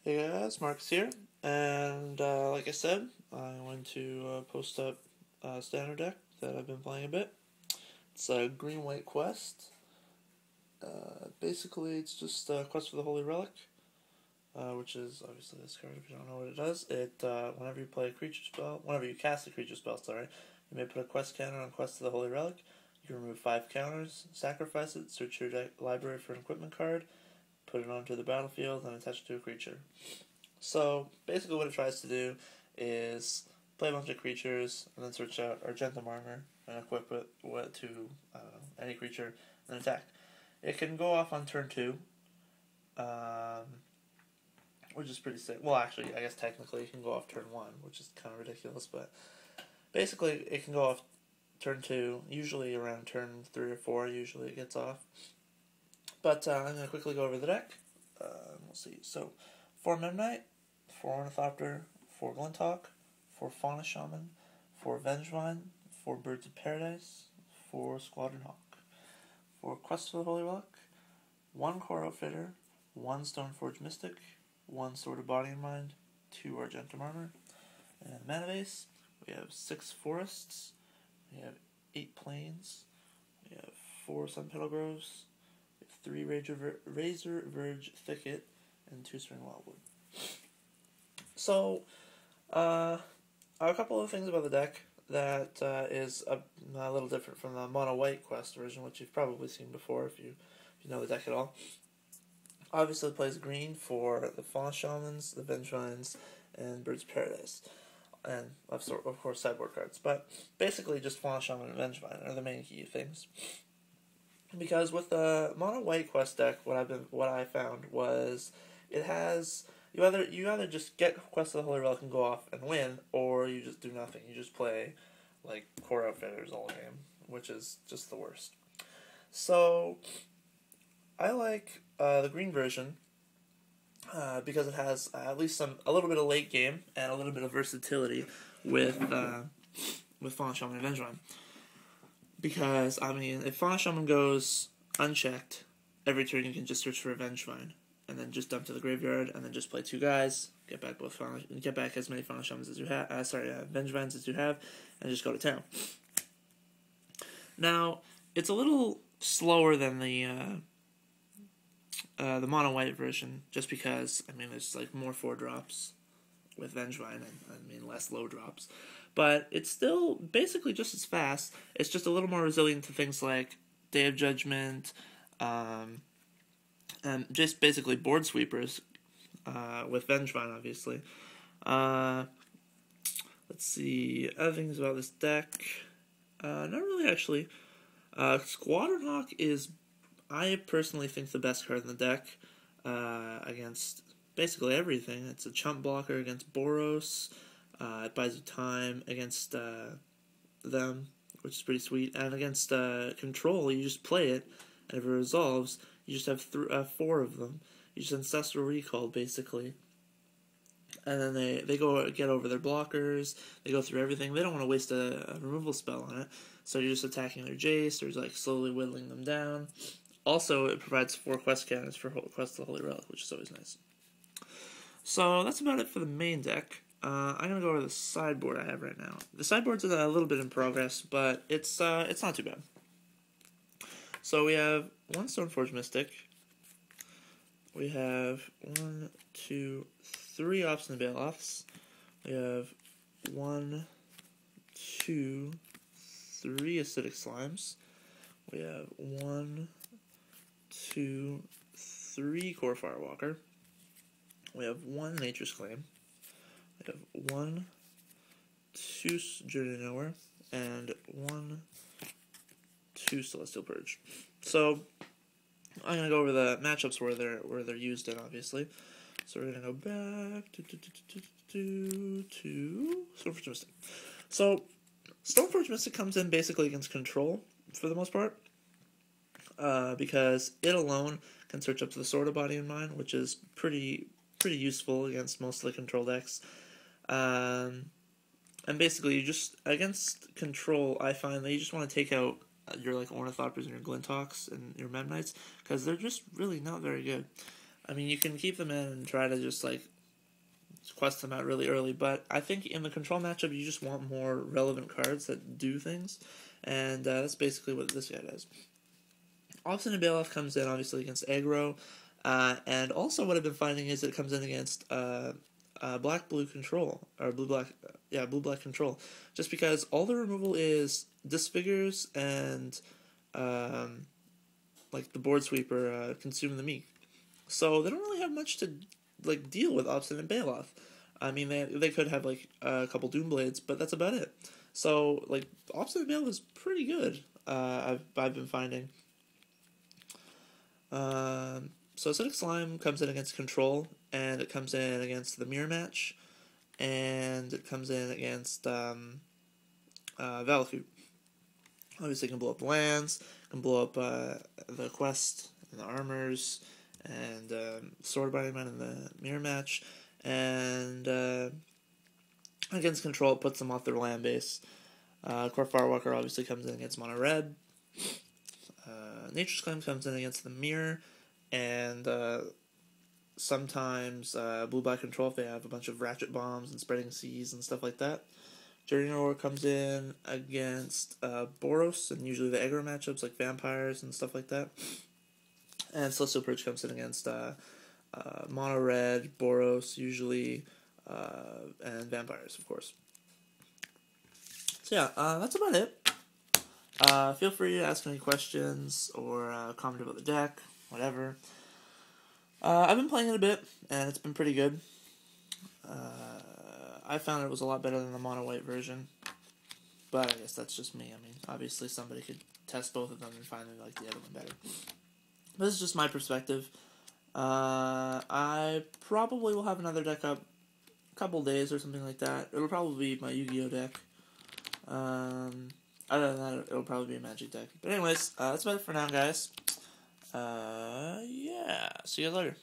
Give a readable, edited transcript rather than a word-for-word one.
Hey guys, Marcus here, and like I said, I'm going to post up a standard deck that I've been playing a bit. It's a green-white quest. Basically, it's just a quest for the Holy Relic, which is obviously this card. If you don't know what it does, whenever you play a creature spell, whenever you cast a creature spell, sorry, you may put a quest counter on Quest to the Holy Relic. You remove 5 counters, sacrifice it, search your deck library for an equipment card, put it onto the battlefield, and attach it to a creature. So basically what it tries to do is play a bunch of creatures and then search out Argentum Armor and equip it to, I don't know, any creature and attack. It can go off on turn 2, which is pretty sick. Well, actually, I guess technically it can go off turn 1, which is kind of ridiculous, but basically it can go off turn 2, usually around turn 3 or 4, usually it gets off. But I'm going to quickly go over the deck. We'll see. So, 4 Midnight, 4 Ornithopter, 4 Glinthawk, 4 Fauna Shaman, 4 Vengevine, 4 Birds of Paradise, 4 Squadron Hawk, 4 Quest for the Holy Relic, 1 Core Outfitter, 1 Stoneforge Mystic, 1 Sword of Body and Mind, 2 Argentum Armor, and mana base, we have 6 Forests, we have 8 Plains, we have 4 Sun Petal Groves, 3 Razor Verge Thicket, and 2 Spring Wildwood. So, a couple of things about the deck that is a little different from the mono white quest version, which you've probably seen before if you know the deck at all. Obviously, it plays green for the Fauna Shamans, the Vengevines, and Birds of Paradise, and of course sideboard cards. But basically, just Fauna Shaman and Vengevine are the main key things. Because with the mono white quest deck, what I found was it has you either just get Quest of the Holy Relic and go off and win, or you just do nothing. You just play like Core Outfitters all game, which is just the worst. So I like the green version because it has at least a little bit of late game and a little bit of versatility with Fauna Shaman and Vengevine. Because, I mean, if Fauna Shaman goes unchecked, every turn you can just search for a Vengevine, and then just dump to the graveyard, and then just play 2 guys, get back as many Fauna Shamans as you have, Vengevines as you have, and just go to town. Now, it's a little slower than the mono white version, just because, I mean, there's like more 4-drops with Vengevine, and I mean less low drops. But it's still basically just as fast. It's just a little more resilient to things like Day of Judgment, and just basically board sweepers, with Vengevine, obviously. Let's see, other things about this deck. Not really, actually. Squadron Hawk is, I personally think, the best card in the deck, against basically everything. It's a chump blocker against Boros. It buys you time against them, which is pretty sweet. And against Control, you just play it, and if it resolves, you just have 4 of them. You just Ancestral Recall, basically. And then they go get over their blockers, they go through everything. They don't want to waste a removal spell on it, so you're just attacking their Jace, or like slowly whittling them down. Also, it provides 4 quest counters for Quest of the Holy Relic, which is always nice. So that's about it for the main deck. I'm going to go over the sideboard I have right now. The sideboard's a little bit in progress, but it's not too bad. So we have 1 Stoneforge Mystic. We have 1, 2, 3 Obstinate Bailoffs. We have 1, 2, 3 Acidic Slimes. We have 1, 2, 3 Core Firewalker. We have 1 Nature's Claim. We have 1, 2 Journey to Nowhere, and 1, 2 Celestial Purge. So I'm gonna go over the matchups where they're used in, obviously. So we're gonna go back to Stoneforge Mystic. So Stoneforge Mystic comes in basically against Control for the most part, because it alone can search up to the Sword of Body and Mind, which is pretty useful against most of the Control decks. And basically, you just, against Control, I find that you just want to take out your like Ornithopters and your Glinthawks and your Memnites, because they're just really not very good. I mean, you can keep them in and try to just, like, quest them out really early, but I think in the control matchup, you just want more relevant cards that do things, and that's basically what this guy does. Obstinate Bailoff comes in, obviously, against aggro, and also what I've been finding is that it comes in against black-blue control, or blue-black control, just because all the removal is Disfigures and, like, the Board Sweeper, Consume the Meek. So they don't really have much to, like, deal with Obstinate Bailoff. I mean, they could have, like, a couple Doomblades, but that's about it. So, like, Obstinate Bailoff is pretty good, I've been finding. So Acidic Slime comes in against Control, and it comes in against the Mirror Match, and it comes in against Valakut. Obviously, it can blow up the lands, can blow up the quest and the armors, and Sword Binding Man in the Mirror Match, and against Control, it puts them off their land base. Core Firewalker obviously comes in against Mono Red. Nature's Claim comes in against the Mirror, and sometimes Blue-Black Control if they have a bunch of Ratchet Bombs and Spreading Seas and stuff like that. Journey Roar comes in against Boros, and usually the aggro matchups like Vampires and stuff like that. And Celestial Purge comes in against Mono Red, Boros usually, and Vampires, of course. So yeah, that's about it. Feel free to ask any questions or comment about the deck, whatever. I've been playing it a bit, and it's been pretty good. I found it was a lot better than the mono-white version, but I guess that's just me. I mean, obviously somebody could test both of them and find like the other one better. But this is just my perspective. I probably will have another deck up a couple days or something like that. It'll probably be my Yu-Gi-Oh deck. Other than that, it'll probably be a Magic deck. But anyways, that's about it for now, guys. Yeah, see you later.